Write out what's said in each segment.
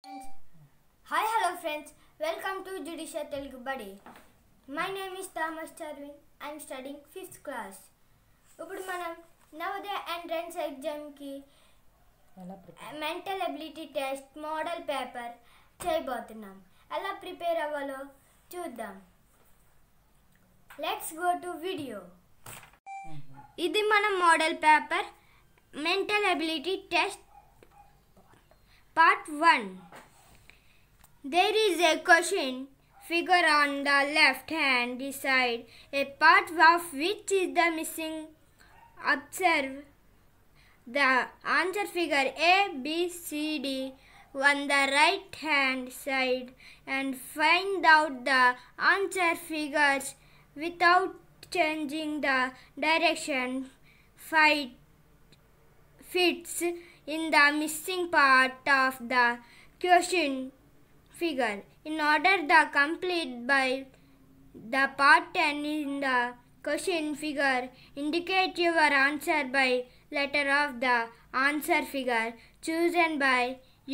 Hi, hello friends. Welcome to Judicial Telugu Buddy. My name is Thomas Charvin. I am studying 5th class. ఇప్పుడు మనం Navodaya entrance ఎగ్జామ్కి mental ability test model paper చేయబోతున్నాం. ఎలా prepare అవ్వాలో చూద్దాం. Let's go to video. ఇది మన model paper mental ability test part 1. There is a question figure on the left hand side, a part of which is the missing. Observe the answer figure A, B, C, D on the right hand side and find out the answer figures without changing the direction fits in the missing part of the question figure. In order to complete by the part 10 in the question figure, indicate your answer by letter of the answer figure chosen by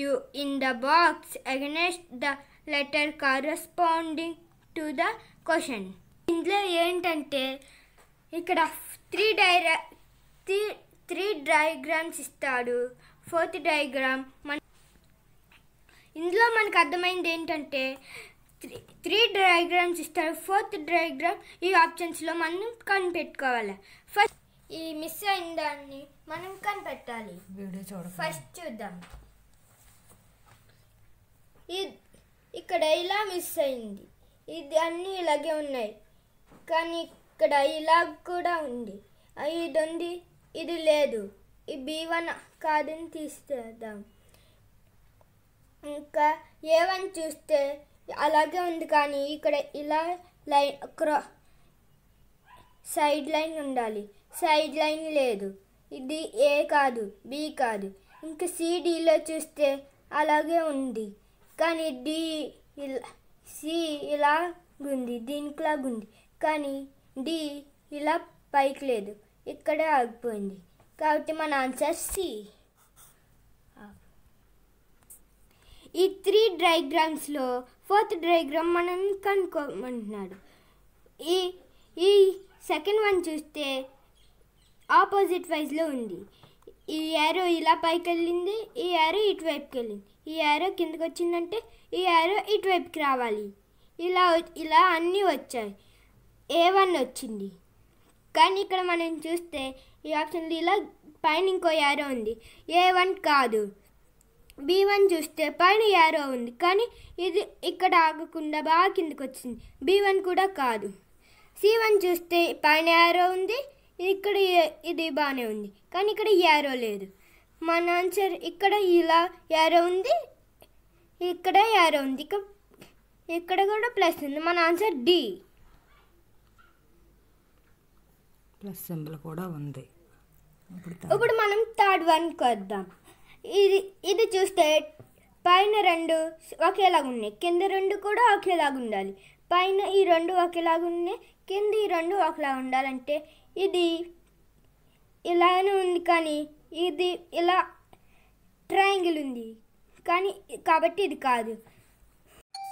you in the box against the letter corresponding to the question. ఇందులో ఏంటంటే ఇక్కడ three diagrams ఇస్తాడు. Fourth diagram ఇందులో మనకు అర్థమైంది ఏంటంటే three diagrams ఇస్తారు. Fourth diagram ఈ ఆప్షన్స్లో మనం కనిపెట్టుకోవాలి. ఫస్ట్ ఈ మిస్ అయిన దాన్ని మనం కనిపెట్టాలి. ఫస్ట్ చూద్దాం. ఇక్కడ ఇలా మిస్ అయింది. ఇది అన్నీ ఇలాగే ఉన్నాయి, కానీ ఇక్కడ ఇలా కూడా ఉంది. ఇది ఉంది, ఇది లేదు. ఈ B1 కాదని తీసేద్దాం. ఇంకా A1 చూస్తే అలాగే ఉంది, కానీ ఇక్కడ ఇలా సైడ్ లైన్ ఉండాలి. సైడ్ లైన్ లేదు. ఇది A కాదు, B కాదు. ఇంకా CDలో చూస్తే అలాగే ఉంది, కానీ C ఇలా ఉంది, దీనికిలాగుంది. కానీ D ఇలా పైకి లేదు, ఇక్కడే ఆగిపోయింది. కాబట్టి మన ఆన్సర్ C. ఈ త్రీ డయాగ్రామ్స్లో ఫోర్త్ డయాగ్రామ్ మనం కనుక్కోమంటున్నాడు. ఈ సెకండ్ వన్ చూస్తే ఆపోజిట్ వైజ్లో ఉంది. ఈ యారో ఇలా పైకి వెళ్ళింది, ఈ యారో ఇటువైపుకి వెళ్ళింది. ఈ యారో కిందకి వచ్చిందంటే ఈ యారో ఇటువైపుకి రావాలి. ఇలా అన్నీ వచ్చాయి. A1 వచ్చింది, కానీ ఇక్కడ మనం చూస్తే ఈ ఆప్షన్లో ఇలా పైన ఇంకో యారో ఉంది. A1 కాదు. B1 చూస్తే పైన యారో ఉంది, కానీ ఇది ఇక్కడ ఆగకుండా బాగా కిందకి వచ్చింది. B1 కూడా కాదు. C1 చూస్తే పైన యారో ఉంది, ఇక్కడ ఇది బాగానే ఉంది, కానీ ఇక్కడ యారో లేదు. మన ఆన్సర్ ఇక్కడ ఇలా యారో ఉంది, ఇక్కడ యారో ఉంది, ఇక్కడ కూడా ప్లస్ ఉంది. మన ఆన్సర్ D. ప్లస్ సింబల్ కూడా ఉంది. ఇప్పుడు మనం థర్డ్ వన్కి వద్దాం. ఇది చూస్తే పైన రెండు ఒకేలాగా ఉన్నాయి, కింద రెండు కూడా ఒకేలాగా ఉండాలి. పైన ఈ రెండు ఒకేలాగా ఉన్నాయి, కింద ఈ రెండు ఒకలాగా ఉండాలంటే ఇది ఇలానే ఉంది, కానీ ఇది ఇలా ట్రయాంగిల్ ఉంది, కాబట్టి ఇది కాదు.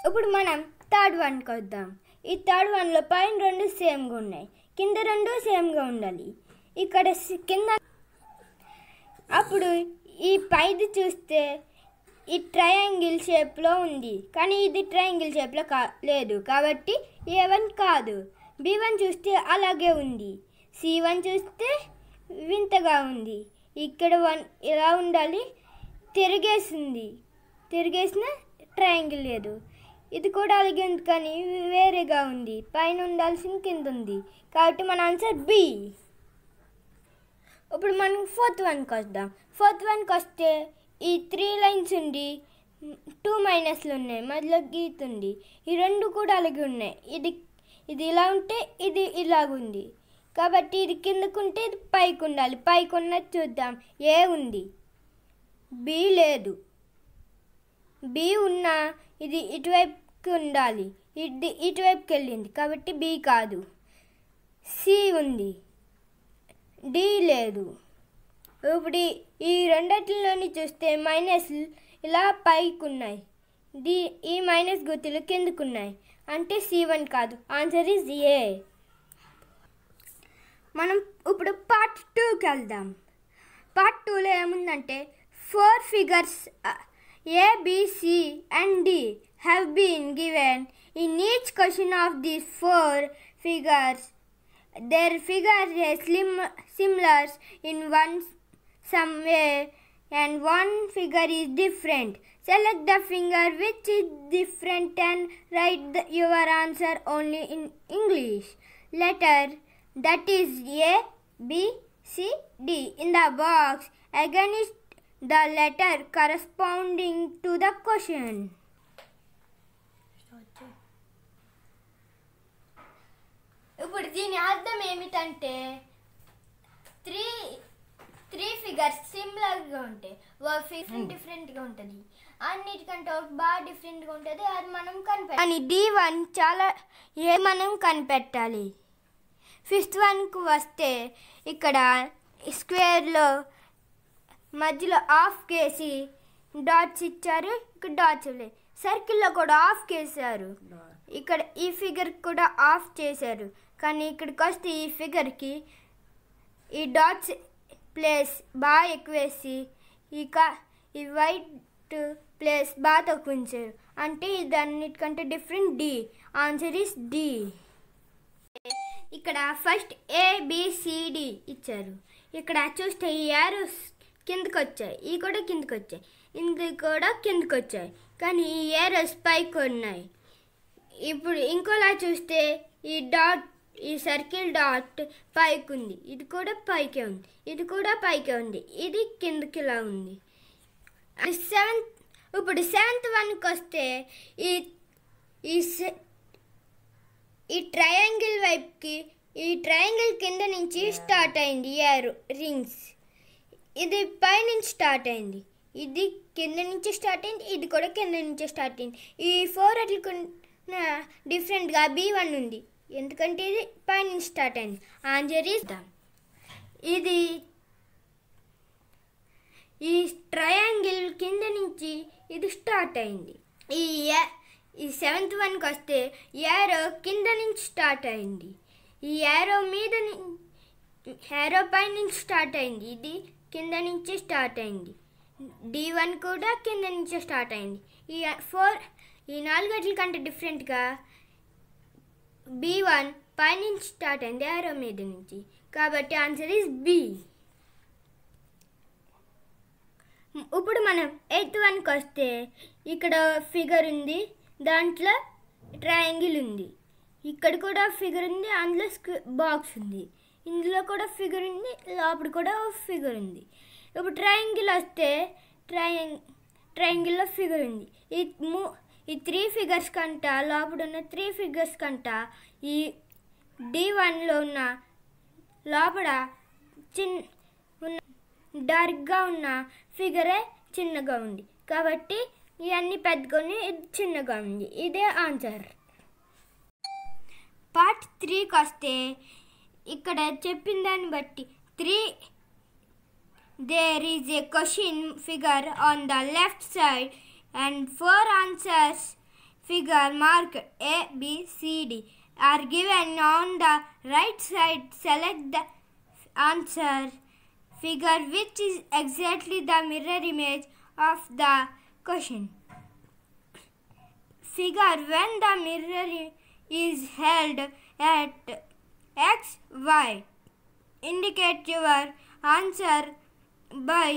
ఇప్పుడు మనం థర్డ్ వన్కి వద్దాం. ఈ థర్డ్ వన్లో పైన రెండు సేమ్గా ఉన్నాయి, కింద రెండు సేమ్గా ఉండాలి. ఇక్కడ కింద అప్పుడు ఈ పైది చూస్తే ఈ ట్రయాంగిల్ షేప్లో ఉంది, కానీ ఇది ట్రయాంగిల్ షేప్లో లేదు, కాబట్టి A1 కాదు. B1 చూస్తే అలాగే ఉంది. C1 చూస్తే వింతగా ఉంది. ఇక్కడ ఇలా ఉండాలి, తిరిగేసిన ట్రయాంగిల్ లేదు. ఇది కూడా అలాగే ఉంది, కానీ వేరేగా ఉంది. పైన ఉండాల్సిన కింద ఉంది, కాబట్టి మన ఆన్సర్ B. ఇప్పుడు మనం ఫోర్త్ వన్కి వద్దాం. ఫోర్త్ వన్కి వస్తే ఈ 3 లైన్స్ ఉండి 2 మైనస్లు ఉన్నాయి, మధ్యలో గీత ఉంది. ఈ రెండు కూడా అలాగే ఉన్నాయి. ఇది ఇలా ఉంటే ఇది ఇలాగుంది, కాబట్టి ఇది కిందకుంటే ఇది పైకి ఉండాలి. పైకి ఉన్నది చూద్దాం. A ఉంది, B లేదు. B ఉన్నా ఇది ఇటువైపుకి ఉండాలి, ఇది ఇటువైపుకి వెళ్ళింది, కాబట్టి B కాదు. C ఉంది, D లేదు. ఇప్పుడు ఈ రెండిటిలోని చూస్తే మైనస్ ఇలా పైకి ఉన్నాయి. ఈ మైనస్ గుర్తులు కిందకున్నాయి. అంటే C1 కాదు. Answer is a. మనం ఇప్పుడు పార్ట్ 2కి వెళ్దాం. పార్ట్ 2లో ఏముందంటే 4 figures A, B, C and D have been given. In each question of these 4 figures, their figures are similar in some way and one figure is different. Select the figure which is different and write your answer only in English. Letter that is A, B, C, D in the box against the letter corresponding to the question. ఇప్పుడు దీని అర్థం ఏమిటంటే three figures సిమిలర్గా ఉంటాయి, డిఫరెంట్గా ఉంటుంది. అన్నిటికంటే ఒకటి బాగా డిఫరెంట్గా ఉంటుంది, అది మనం కనిపెట్టాలి. కానీ D1 చాలా మనం కనిపెట్టాలి. 5th వన్కి వస్తే ఇక్కడ స్క్వేర్లో మధ్యలో ఆఫ్ కేసి డాట్స్ ఇచ్చారు, ఇక్కడ డాట్స్ ఇవ్వలేదు. సర్కిల్లో కూడా ఆఫ్ కేసారు, ఇక్కడ ఈ ఫిగర్ కూడా ఆఫ్ చేశారు. కానీ ఇక్కడికి వస్తే ఈ ఫిగర్కి ఈ డాట్స్ ప్లేస్ బాగా ఎక్కువేసి ఈ వైట్ ప్లేస్ బాగా తక్కువ ఉంచారు. అంటే ఇది అన్నిటికంటే different D. Answer is D. ఇక్కడ ఫస్ట్ ABCD ఇచ్చారు. ఇక్కడ చూస్తే ఈ యారోస్ కిందకి వచ్చాయి, ఈ కూడా కిందకి వచ్చాయి, ఇది కూడా కిందకి వచ్చాయి. కానీ ఈ యారోస్ పైకి ఉన్నాయి. ఇప్పుడు ఇంకోలా చూస్తే ఈ సర్కిల్ డాట్ పైకి ఉంది, ఇది కూడా పైకే ఉంది, ఇది కూడా పైకే ఉంది, ఇది కిందకిలా ఉంది. ఇప్పుడు 7th వన్కి వస్తే ఈ ట్రయాంగిల్ వైపుకి ఈ ట్రయాంగిల్ కింద నుంచి స్టార్ట్ అయింది యారో రింగ్స్. ఇది పైనుంచి స్టార్ట్ అయింది, ఇది కింద నుంచి స్టార్ట్ అయింది, ఇది కూడా కింద నుంచి స్టార్ట్ అయింది. ఈ 4 అట్లకు డిఫరెంట్గా B1 ఉంది, ఎందుకంటే ఇది పైనుంచి స్టార్ట్ అయింది. ఆన్సర్ ఈజ్ ఇది ఈ ట్రయాంగిల్ కింద నుంచి ఇది స్టార్ట్ అయింది. ఈ 7th వన్కి వస్తే యారో కింద నుంచి స్టార్ట్ అయింది, ఈ యారో పై నుంచి స్టార్ట్ అయింది, ఇది కింద నుంచి స్టార్ట్ అయింది. D1 కూడా కింద నుంచి స్టార్ట్ అయింది. ఈ 4 అట్ల కంటే డిఫరెంట్గా B1 పైనుంచి స్టార్ట్ అయింది యారో మీద నుంచి. కాబట్టి ఆన్సర్ ఈజ్ B. ఇప్పుడు మనం 8th వన్కి వస్తే ఇక్కడ ఫిగర్ ఉంది, దాంట్లో ట్రయాంగిల్ ఉంది, ఇక్కడ కూడా ఫిగర్ ఉంది, అందులో బాక్స్ ఉంది, ఇందులో కూడా ఫిగర్ ఉంది, లోపల కూడా ఫిగర్ ఉంది. ఇప్పుడు ట్రయాంగిల్ వస్తే ట్రయాంగిల్లో ఫిగర్ ఉంది. ఈ 3 ఫిగర్స్ కంట లోపల ఉన్న 3 ఫిగర్స్ కంట ఈ D1లో ఉన్న లోపల డార్క్గా ఉన్న ఫిగరే చిన్నగా ఉంది. కాబట్టి ఇవన్నీ పెద్దకొని ఇది చిన్నగా ఉంది. ఇదే ఆన్సర్. పార్ట్ 3కి వస్తే ఇక్కడ చెప్పిన దాన్ని బట్టి there is a question figure on the left side and 4 answers figure marked A, B, C, D are given on the right side. Select the answer figure which is exactly the mirror image of the question. Figure when the mirror is held at X, Y. Indicate your answer by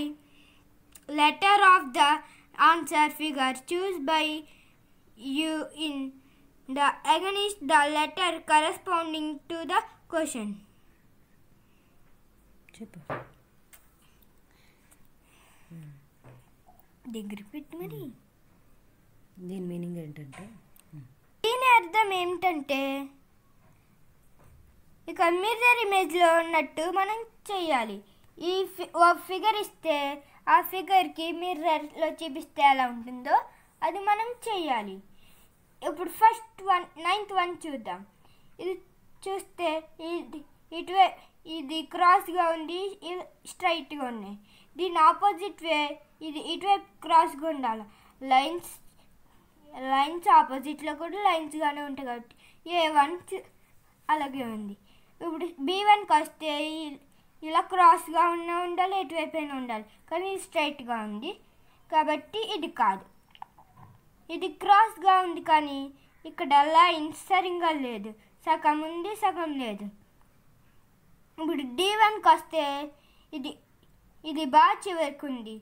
letter of the answer figure. Choose by you in the against the letter corresponding to the question. మరి దీని meaning ఏంటంటే, దీని అర్థం ఏమిటంటే ఇక mirror ఇమేజ్లో ఉన్నట్టు మనం చేయాలి. ఈ ఫిగర్ ఇస్తే ఆ ఫిగర్కి మిర్రర్లో చూపిస్తే ఎలా ఉంటుందో అది మనం చేయాలి. ఇప్పుడు ఫస్ట్ 9th వన్ చూద్దాం. ఇది చూస్తే ఇది క్రాస్గా ఉంది, ఇది స్ట్రైట్గా ఉన్నాయి. దీని ఆపోజిట్ వే ఇది ఇటువైపు క్రాస్గా ఉండాలి. లైన్స్ ఆపోజిట్లో కూడా లైన్స్గానే ఉంటాయి కాబట్టి A1 అలాగే ఉంది. ఇప్పుడు B1కి వస్తే ఇలా క్రాస్గా ఉండాలి, ఎటువైపు అయినా ఉండాలి, కానీ ఇది స్ట్రైట్గా ఉంది కాబట్టి ఇది కాదు. ఇది క్రాస్గా ఉంది కానీ ఇక్కడ లైన్స్ సరిగ్గా లేదు, సగం ఉంది సగం లేదు. ఇప్పుడు D1కి వస్తే ఇది బాగా చివరికి ఉంది,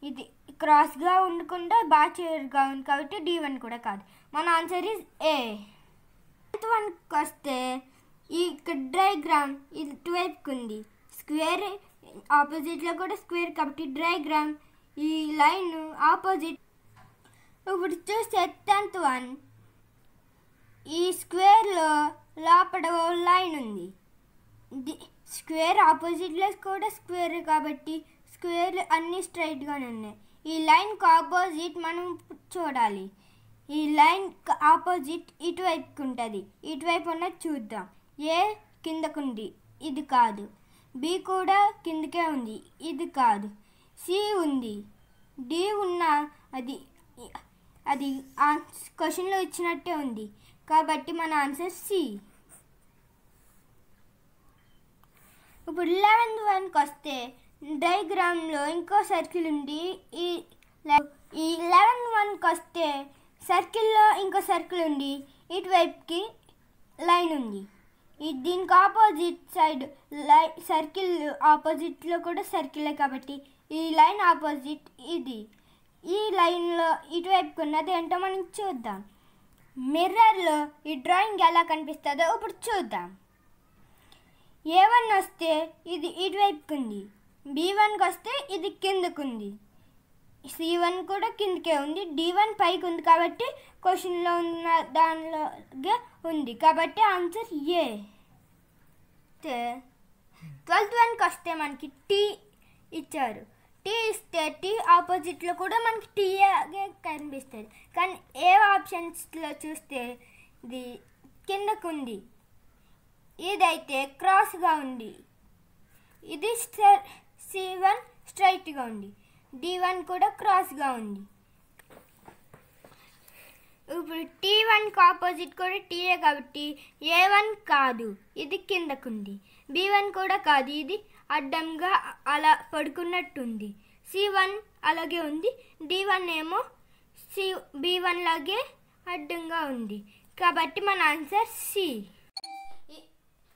ఇది క్రాస్గా ఉండకుండా బాగా చివరిగా ఉంది కాబట్టి D1 కూడా కాదు. మన ఆన్సర్ ఈజ్ A. 1కి వస్తే ఇక్కడ డయాగ్రామ్ ఇది ఇటువైపుకి ఉంది, స్క్వేర్ ఆపోజిట్లో కూడా స్క్వేర్ కాబట్టి డయాగ్రామ్ ఈ లైన్ ఆపోజిట్. ఇప్పుడు చూస్తే 10th 1 ఈ స్క్వేర్లో లోపల లైన్ ఉంది. స్క్వేర్ ఆపోజిట్లో కూడా స్క్వేర్ కాబట్టి స్క్వేర్ అన్నీ స్ట్రైట్గానే ఉన్నాయి. ఈ లైన్కి ఆపోజిట్ మనం చూడాలి. ఈ లైన్ ఆపోజిట్ ఇటువైపుకి ఉంటుంది, ఇటువైపు ఉన్నది చూద్దాం. ఏ కిందకుంది, ఇది కాదు. బి కూడా కిందకే ఉంది, ఇది కాదు. సి ఉంది, డి ఉన్న అది క్వశ్చన్లో ఇచ్చినట్టే ఉంది కాబట్టి మన ఆన్సర్ సి. ఇప్పుడు 11th 1కి వస్తే డయాగ్రామ్లో ఇంకో సర్కిల్ ఉంది. ఈ 11th 1కి వస్తే సర్కిల్లో ఇంకో సర్కిల్ ఉంది, ఇటువైపుకి లైన్ ఉంది. దీనికి ఆపోజిట్ సైడ్ సర్కిల్ ఆపోజిట్లో కూడా సర్కిలే కాబట్టి ఈ లైన్ ఆపోజిట్ ఇది. ఈ లైన్లో ఇటువైపుకి ఉన్నది ఏంటో మనం చూద్దాం. మిర్రర్లో ఈ డ్రాయింగ్ ఎలా కనిపిస్తుందో ఇప్పుడు చూద్దాం. A1 వస్తే ఇది ఇటువైపుకి ఉంది, B1కి వస్తే ఇది కిందకుంది, C1 కూడా కిందకే ఉంది, D1 పైకి ఉంది కాబట్టి క్వశ్చన్లో ఉన్న దానిలోగే ఉంది కాబట్టి ఆన్సర్ ఏ. 12th 1కి వస్తే మనకి T ఇచ్చారు. T ఇస్తే T ఆపోజిట్లో కూడా మనకి టీఏగే కనిపిస్తుంది కానీ ఏ ఆప్షన్స్లో చూస్తే ఇది కిందకుంది, ఇదైతే క్రాస్గా ఉంది, ఇది C1 స్ట్రైట్గా ఉంది, D1 కూడా క్రాస్గా ఉంది. ఇప్పుడు T1కి ఆపోజిట్ కూడా టీఏ కాబట్టి A1 కాదు, ఇది కిందకుంది. B1 కూడా కాదు, ఇది అడ్డంగా అలా పడుకున్నట్టుంది. C1 అలాగే ఉంది, D1 ఏమో B1 లాగే అడ్డంగా ఉంది కాబట్టి మన ఆన్సర్ సి.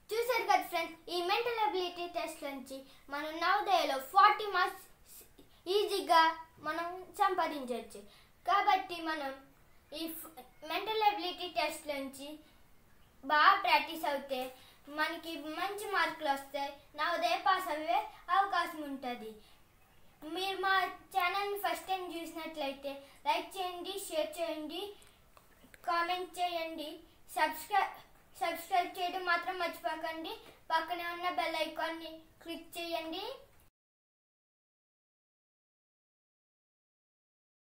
చూసారు కదా ఫ్రెండ్స్, ఈ మెంటల్ అబిలిటీ టెస్ట్ నుంచి మనం నవోదయలో 40 మార్క్స్ ఈజీగా మనం సంపాదించవచ్చు. కాబట్టి మనం ఈ మెంటల్ అబిలిటీ టెస్ట్ నుంచి బాగా ప్రాక్టీస్ అవుతే మనకి మంచి మార్కులు వస్తాయి, నవోదయ పాస్ అయ్యే అవకాశం ఉంటుంది. మీరు మా ఛానల్ని ఫస్ట్ టైం చూసినట్లయితే లైక్ చేయండి, షేర్ చేయండి, కామెంట్ చేయండి, సబ్స్క్రైబ్ చేయడం మాత్రం మర్చిపోకండి. పక్కనే ఉన్న బెల్ ఐకాన్ని క్లిక్ చేయండి.